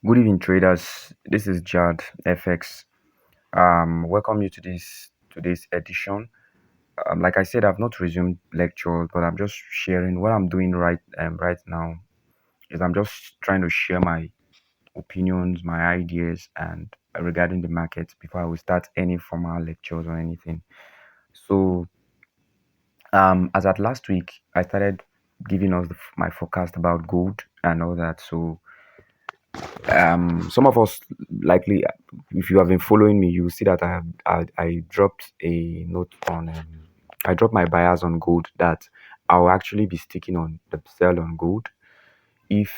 Good evening, traders. This is JAD-FX. Welcome you to today's edition. Like I said, I've not resumed lectures, but I'm just sharing what I'm doing right now. Is I'm just trying to share my opinions, my ideas, and regarding the market before I will start any formal lectures or anything. So, as at last week, I started giving us my forecast about gold and all that. So some of us likely, if you have been following me, you will see that I dropped a note on I dropped my bias on gold that I'll actually be sticking on the sell on gold if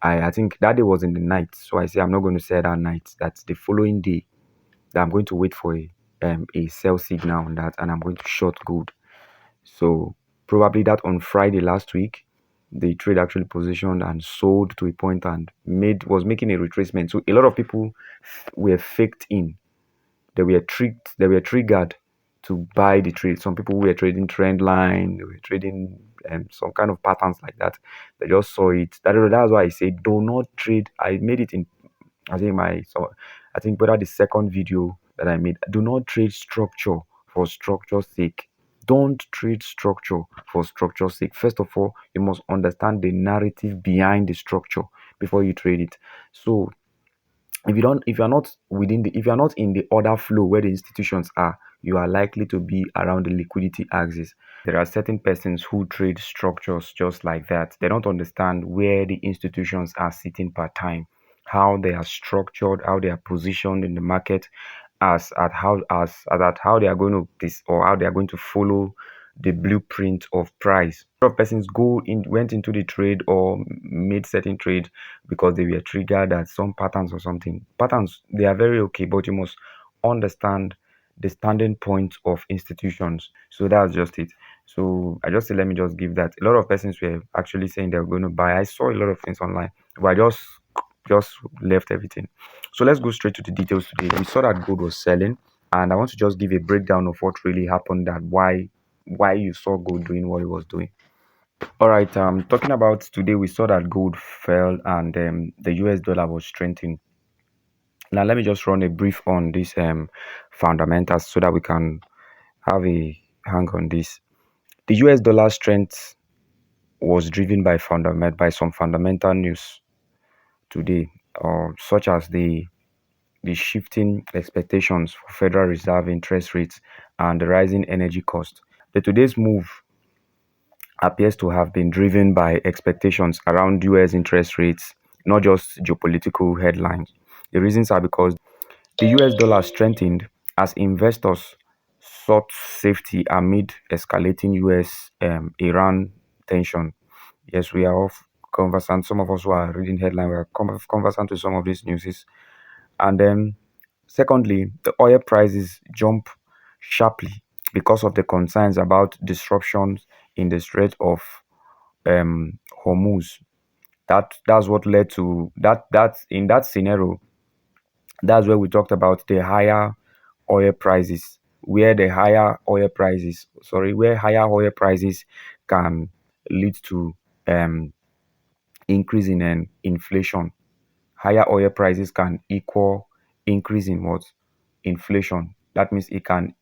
I think that day was in the night, so I say I'm not going to sell that night. That's the following day that I'm going to wait for a sell signal on that, and I'm going to short gold. So probably that on Friday last week, the trade actually positioned and sold to a point and was making a retracement. So a lot of people were faked in. They were tricked. They were triggered to buy the trade. Some people were trading trend line. They were trading some kind of patterns like that. They just saw it. That's why I say do not trade. I made it in. I think whether the second video that I made. Do not trade structure for structure's sake. Don't trade structure for structure's sake. First of all, you must understand the narrative behind the structure before you trade it. So if you're not in the order flow where the institutions are, you are likely to be around the liquidity axis. There are certain persons who trade structures just like that. They don't understand where the institutions are sitting per time, how they are structured, how they are positioned in the market, as at how they are going to this or how they are going to follow the blueprint of price. A lot of persons went into the trade or made certain trade because they were triggered at some patterns or something. Patterns, they are very okay, but you must understand the standing point of institutions. So that's just it. So I just say let me just give that. A lot of persons were actually saying they were going to buy. I saw a lot of things online, but I just left everything. So let's go straight to the details today. We saw that gold was selling, and I want to just give a breakdown of what really happened and why you saw gold doing what it was doing. All right, talking about today, we saw that gold fell and the US dollar was strengthening. Now, let me just run a brief on these fundamentals so that we can have a hang on this. The US dollar strength was driven by some fundamental news today, such as the shifting expectations for Federal Reserve interest rates and the rising energy cost. Today's move appears to have been driven by expectations around US interest rates, not just geopolitical headlines. The reasons are because the US dollar strengthened as investors sought safety amid escalating US Iran tension. Yes, we are all conversant. Some of us who are reading headline, we are conversant with some of these news. And then, secondly, the oil prices jump sharply because of the concerns about disruptions in the Strait of Hormuz. That's what led to that. That's in that scenario. That's where we talked about the higher oil prices, where higher oil prices can lead to um increase in inflation. Higher oil prices can equal increase in what? Inflation. That means it can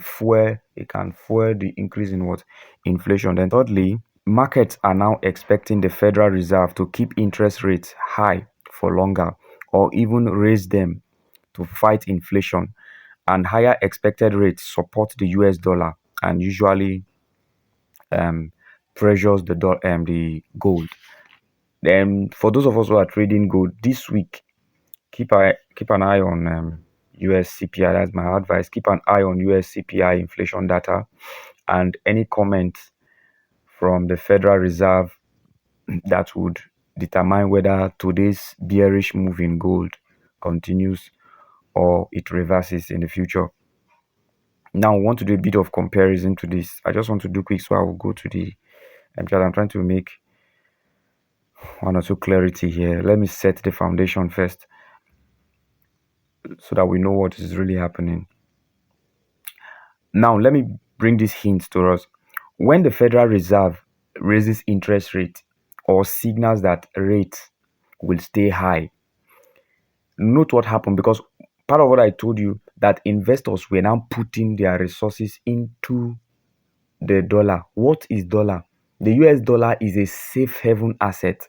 fuel the increase in what? Inflation. Then thirdly, markets are now expecting the Federal Reserve to keep interest rates high for longer or even raise them to fight inflation, and higher expected rates support the US dollar and usually um, pressures the gold. Then for those of us who are trading gold this week, keep an eye on US CPI. That's my advice. Keep an eye on US CPI inflation data and any comments from the Federal Reserve that would determine whether today's bearish move in gold continues or it reverses in the future. Now, I want to do a bit of comparison to this. I just want to do quick, so I will go to the chart. I'm trying to make one or two clarity here. Let me set the foundation first so that we know what is really happening. Now, let me bring this hint to us. When the Federal Reserve raises interest rate or signals that rates will stay high, Note what happened, because part of what I told you, that investors were now putting their resources into the dollar. What is dollar? The US dollar is a safe haven asset.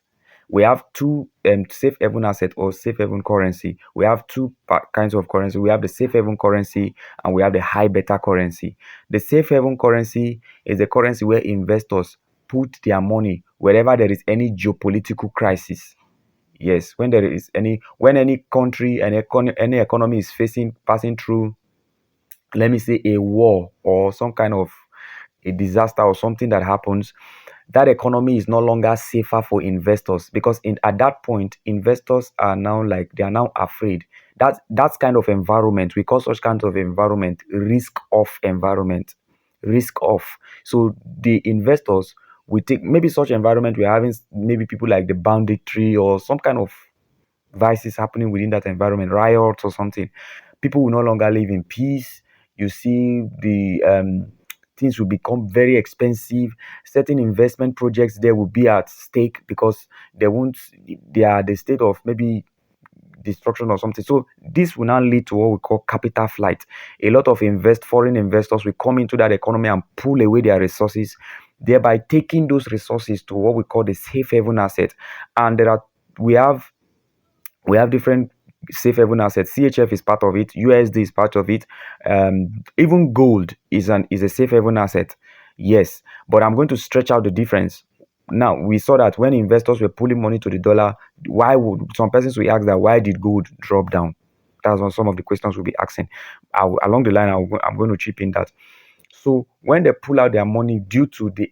We have two safe haven asset or safe haven currency. We have two kinds of currency. We have the safe haven currency and we have the high beta currency. The safe haven currency is a currency where investors put their money wherever there is any geopolitical crisis. Yes, when there is when any country and any economy is passing through, let me say, a war or some kind of a disaster or something that happens, that economy is no longer safer for investors, because at that point investors are now like, they are now afraid. That's kind of environment, we call such kinds of environment risk off environment. Risk off. So the investors, we take maybe such environment, we're having maybe people like the banditry or some kind of vices happening within that environment, riots or something. People will no longer live in peace. You see, the things will become very expensive. Certain investment projects there will be at stake because they won't, they are the state of maybe destruction or something. So this will now lead to what we call capital flight. A lot of foreign investors will come into that economy and pull away their resources, thereby taking those resources to what we call the safe haven asset. And we have different safe haven assets. CHF is part of it. USD is part of it. Even gold is a safe haven asset. Yes, but I'm going to stretch out the difference. Now we saw that when investors were pulling money to the dollar, why would some persons will ask that, why did gold drop down? That's one some of the questions we'll be asking. Along the line, I'm going to chip in that. So when they pull out their money due to the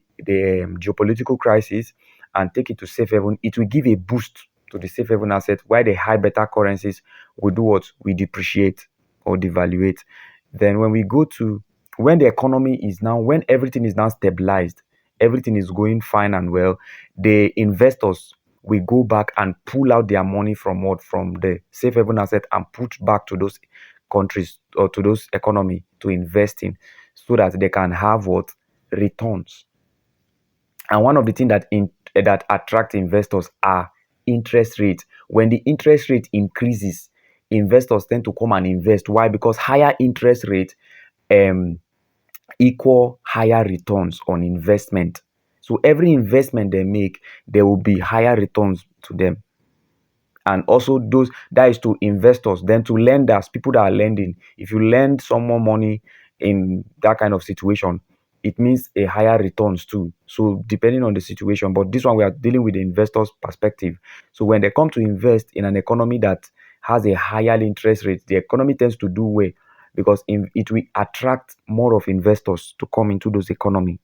geopolitical crisis and take it to safe haven, it will give a boost to the safe haven asset, while the high beta currencies will do what? We depreciate or devaluate. Then when the economy is now, when everything is now stabilized, everything is going fine and well, the investors will go back and pull out their money from what? From the safe haven asset and put back to those countries or to those economy to invest in, so that they can have what? Returns. And one of the things that attract investors are interest rate. When the interest rate increases, investors tend to come and invest. Why? Because higher interest rate um equal higher returns on investment. So every investment they make, there will be higher returns to them. And also those, that is to investors. Then to lenders, people that are lending, if you lend someone money in that kind of situation, it means a higher returns too. So depending on the situation, but this one we are dealing with the investors perspective. So when they come to invest in an economy that has a higher interest rate, the economy tends to do well, because it will attract more of investors to come into those economy.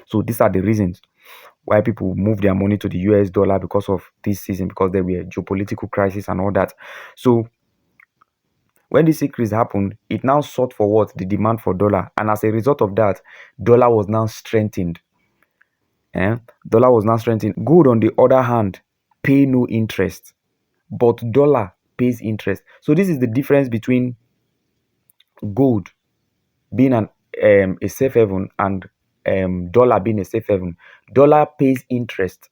So these are the reasons why people move their money to the US dollar because of this season, because there were geopolitical crisis and all that. So when this increase happened, it now sought for what? The demand for dollar. And as a result of that, dollar was now strengthened. Eh? Dollar was now strengthened. Gold, on the other hand, pay no interest, but dollar pays interest. So this is the difference between gold being a safe haven and dollar being a safe haven. Dollar pays interest,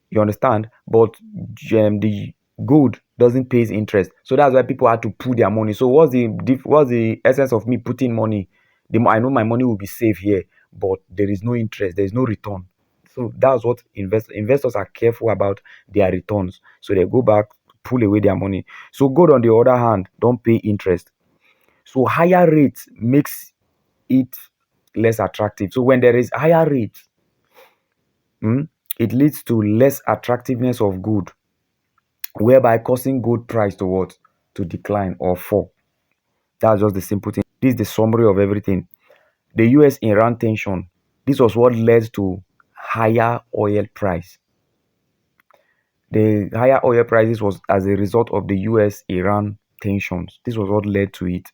you understand? But the gold doesn't pay interest. So that's why people had to put their money. So what's the essence of me putting money? I know my money will be safe here, but there is no interest, there is no return. So that's what investors are careful about their returns. So they go back, pull away their money. So gold, on the other hand, don't pay interest. So higher rates makes it less attractive. So when there is higher rates, it leads to less attractiveness of gold, whereby causing gold price to what? To decline or fall. That's just the simple thing. This is the summary of everything. The US Iran tension, this was what led to higher oil price. The higher oil prices was as a result of the US Iran tensions. This was what led to it.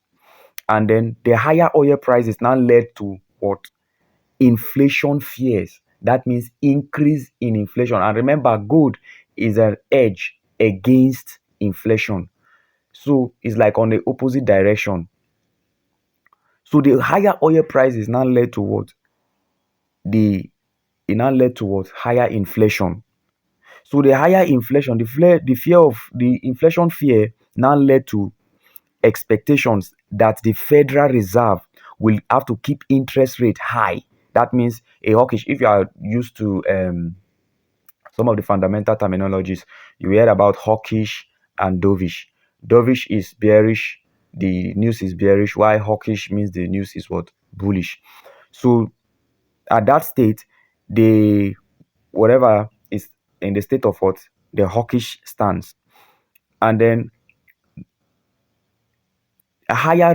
And then the higher oil prices now led to what? Inflation fears. That means increase in inflation. And remember, gold is an edge against inflation. So it's like on the opposite direction. So the higher oil prices now led to what? The it now led to what? Higher inflation. So the higher inflation, the fear of the inflation fear now led to expectations that the Federal Reserve will have to keep interest rate high. That means a hawkish. If you are used to some of the fundamental terminologies, you hear about hawkish and dovish. Dovish is bearish. The news is bearish. Why hawkish means the news is what? Bullish. So at that state, the whatever is in the state of what? The hawkish stance. And then the higher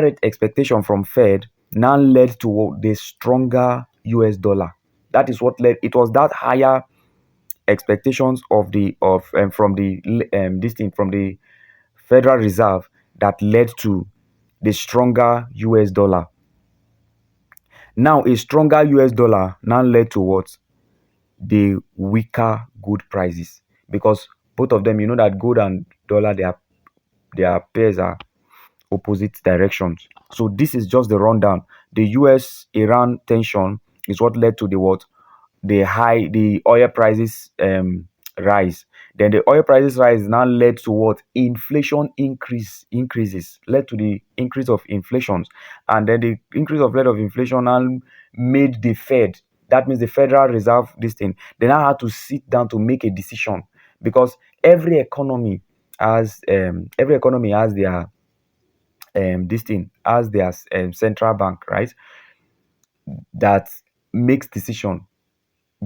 rate expectation from Fed now led to the stronger US dollar. That is what led. It was that higher expectations of the of from the this thing from the Federal Reserve that led to the stronger US dollar. Now a stronger US dollar now led to what? The weaker gold prices, because both of them, you know that gold and dollar, their pairs are opposite directions. So this is just the rundown. The US Iran tension is what led to the what? The oil prices rise. Then the oil prices rise now led to what? Inflation increases, led to the increase of inflations. And then the increase of rate of inflation now made the Fed, that means the Federal Reserve, this thing, they now had to sit down to make a decision, because every economy has their this thing, as their central bank, right, that makes decision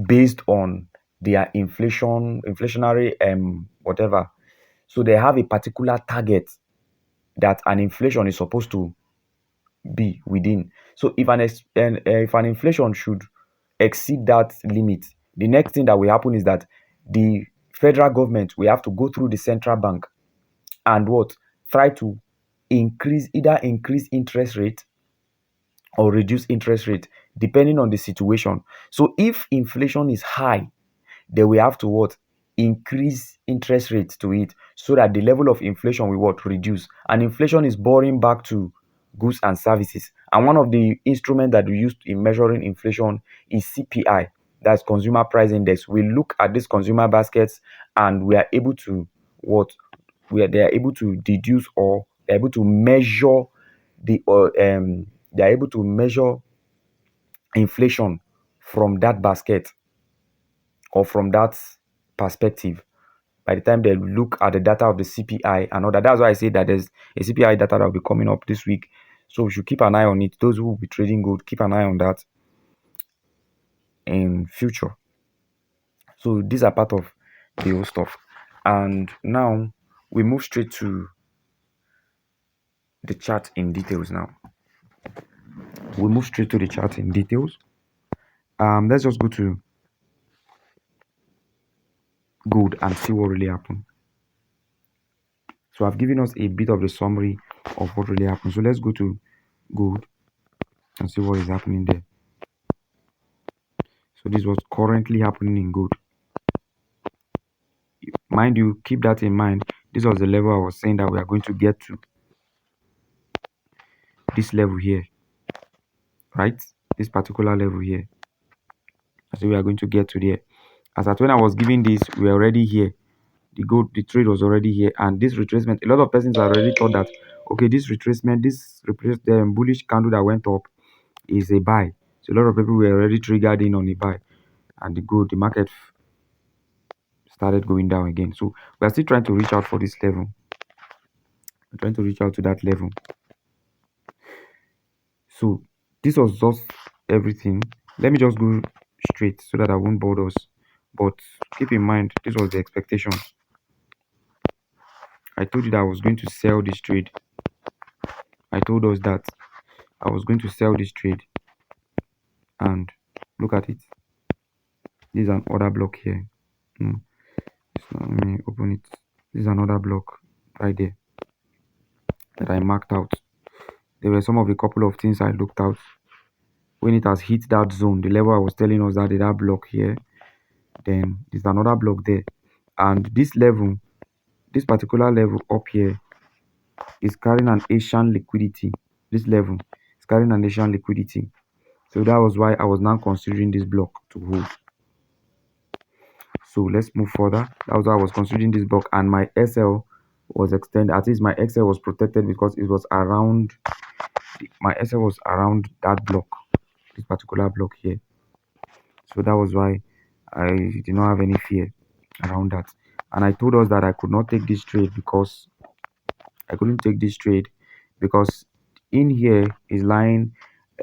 based on their inflationary whatever. So they have a particular target that an inflation is supposed to be within. So if an inflation should exceed that limit, the next thing that will happen is that the federal government will have to go through the central bank and what? Try to increase interest rate or reduce interest rate depending on the situation. So if inflation is high, they will have to what? Increase interest rate to it, so that the level of inflation will what? Reduce. And inflation is boring back to goods and services. And one of the instruments that we use in measuring inflation is CPI, that's Consumer Price Index. We look at these consumer baskets and we are able to what? They are able to deduce, or they're able to measure they are able to measure inflation from that basket, or from that perspective. By the time they look at the data of the CPI and all that, that's why I say that there's a CPI data that will be coming up this week. So we should keep an eye on it. Those who will be trading gold, keep an eye on that in future. So these are part of the whole stuff. And now we move straight to the chart in details now. We move straight to the chart in details. Let's just go to gold and see what really happened. So I've given us a bit of the summary of what really happened. So let's go to gold and see what is happening there. So this was currently happening in gold. Mind you, keep that in mind. This was the level I was saying that we are going to get to. This level here, right? This particular level here. So we are going to get to there. As at when I was giving this, we are already here. The trade was already here, and this retracement, a lot of persons already thought that okay, this retracement, the bullish candle that went up is a buy. So a lot of people were already triggered in on a buy, and the market started going down again. So we are still trying to reach out for this level. We're trying to reach out to that level. So this was just everything. Let me just go straight so that I won't bore us. But keep in mind, this was the expectation. I told you that I was going to sell this trade. I told us that I was going to sell this trade. And look at it. This is an order block here. No, let me open it. This is another block right there that I marked out. There were some of a couple of things I looked out. When it has hit that zone, the level I was telling us that block here, then there's another block there. And this level, this particular level up here, is carrying an Asian liquidity. This level is carrying an Asian liquidity. So that was why I was now considering this block to hold. So let's move further. That was how I was considering this block, and my SL was extended. At least my XL was protected because it was around, my SL was around that block, this particular block here. So that was why I did not have any fear around that. And I told us that I could not take this trade because I couldn't take this trade because in here is lying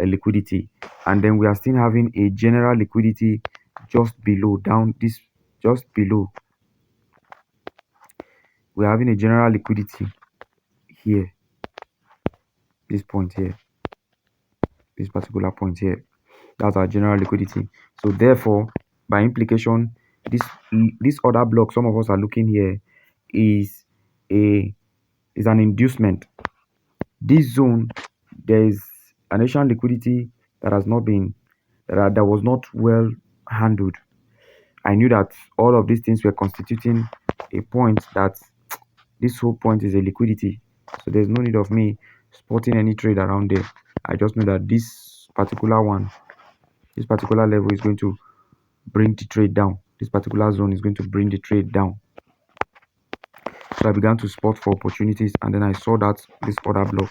a liquidity, and then we are still having a general liquidity just below, down this, just below. We're having a general liquidity here, this point here, this particular point here. That's our general liquidity. So therefore, by implication, this this other block some of us are looking here is a is an inducement. This zone, there is an Asian liquidity that has not been that was not well handled. I knew that all of these things were constituting a point that this whole point is a liquidity. So there's no need of me spotting any trade around there. I just know that this particular one, this particular level is going to bring the trade down. This particular zone is going to bring the trade down. So I began to spot for opportunities, and then I saw that this other block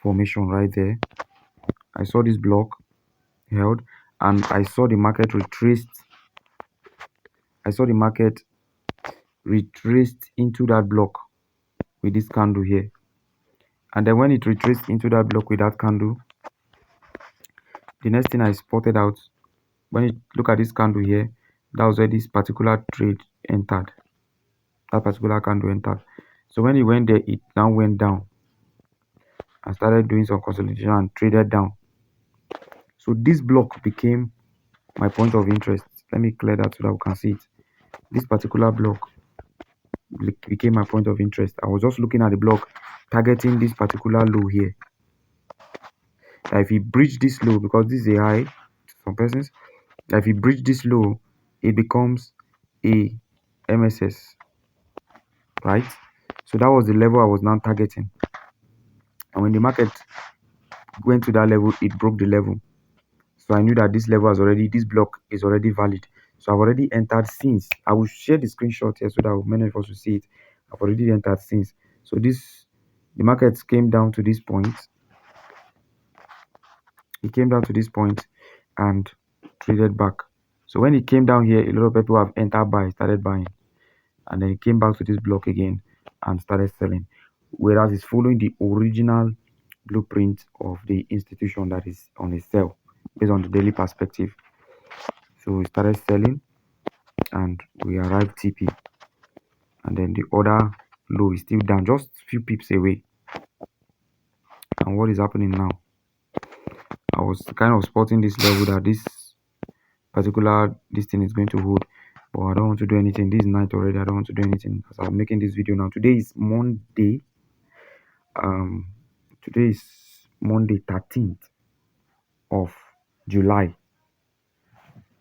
formation right there. I saw this block held, and I saw the market retraced. I saw the market retraced into that block with this candle here. And then when it retraced into that block with that candle, the next thing I spotted out, when you look at this candle here, that was where this particular trade entered. That particular candle entered. So when it went there, it now went down and started doing some consolidation and traded down. So this block became my point of interest. Let me clear that so that we can see it. This particular block became my point of interest. I was just looking at the block, targeting this particular low here. If he breach this low, because this is a high to some persons, if he breach this low, it becomes a MSS, right? So that was the level I was now targeting. And when the market went to that level, it broke the level. So I knew that this level has already, this block is already valid. So I've already entered since. I will share the screenshot here so that many of us will see it. I've already entered since. So this, the markets came down to this point. It came down to this point and traded back. So when it came down here, a lot of people have entered buy, started buying, and then it came back to this block again and started selling. Whereas it's following the original blueprint of the institution that is on a sell based on the daily perspective. So we started selling and we arrived TP, and then the other low is still down, just few pips away. And what is happening now? I was kind of spotting this level that this particular this thing is going to hold, but I don't want to do anything. This night already, I don't want to do anything because I'm making this video now. Today is Monday. Today is Monday, 13th of July.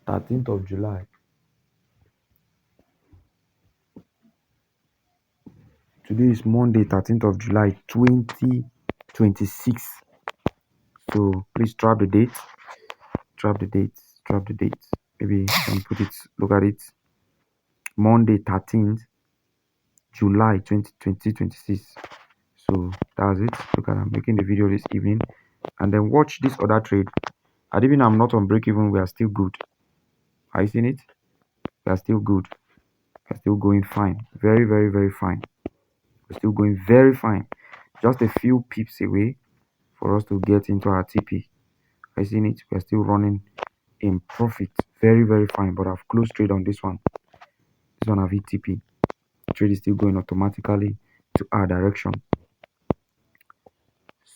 13th of July. Today is Monday, 13th of July, 2026. So please trap the date. Trap the date. Trap the date. Maybe you can put it, look at it. Monday, 13th July 2026. So that's it. Look at, I'm making the video this evening, and then watch this other trade. And even I'm not on break even, we are still good. Are you seeing it? We are still good. We are still going fine. Very, very, very fine. We're still going very fine. Just a few pips away for us to get into our TP. Are you seeing it? We are still running in profit. Very, very fine. But I've closed trade on this one. This one I've hit TP. Trade is still going automatically to our direction.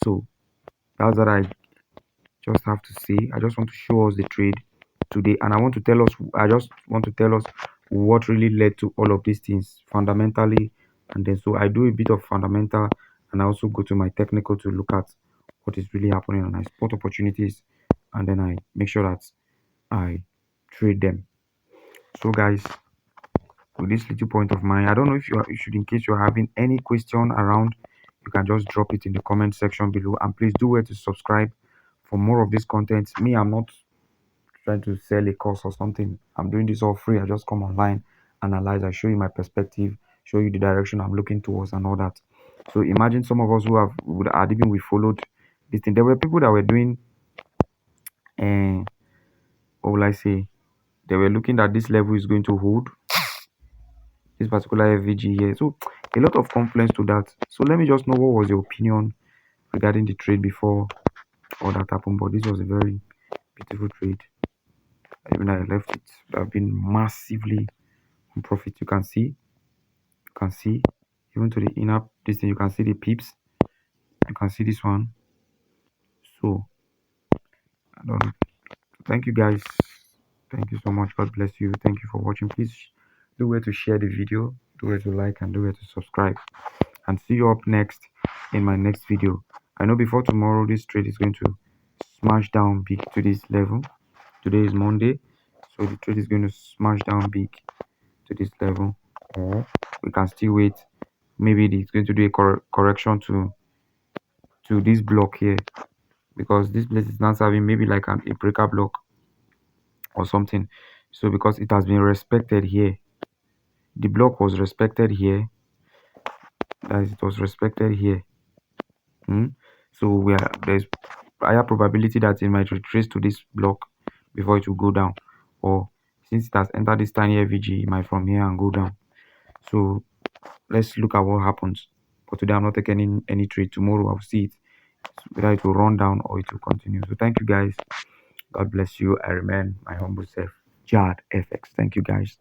So that's what I just have to say. I just want to show us the trade today, and I want to tell us, I just want to tell us what really led to all of these things fundamentally. And then so I do a bit of fundamental, and I also go to my technical to look at what is really happening, and I spot opportunities, and then I make sure that I trade them. So guys, with this little point of mine, I don't know if you should, in case you're having any question around, you can just drop it in the comment section below, and please do where to subscribe for more of this content. Me, I'm not trying to sell a course or something. I'm doing this all free. I just come online, analyze, I show you my perspective, show you the direction I'm looking towards and all that. So imagine some of us who have would had even we followed this thing. There were people that were doing what will I say? They were looking at this level is going to hold this particular FVG here. So a lot of confluence to that. So let me just know what was your opinion regarding the trade before all that happened. But this was a very beautiful trade. Even I left it, would have been massively on profit. You can see even to the inner this thing, you can see the pips, you can see this one. So I don't know. Thank you guys, thank you so much. God bless you. Thank you for watching. Please do where to share the video, do where to like, and do where to subscribe, and see you up next in my next video. I know before tomorrow this trade is going to smash down big to this level. Today is Monday, so the trade is going to smash down big to this level, or we can still wait. Maybe it's going to do a correction to this block here, because this place is not serving maybe like a breaker block or something. So because it has been respected here, the block was respected here, as it was respected here. So there's higher probability that it might retrace to this block before it will go down, or since it has entered this tiny FVG, it might from here and go down. So let's look at what happens. But today I'm not taking any trade. Tomorrow I'll see it, whether it will run down or it will continue. So thank you guys. God bless you. I remain my humble self, JAD-FX. Thank you guys.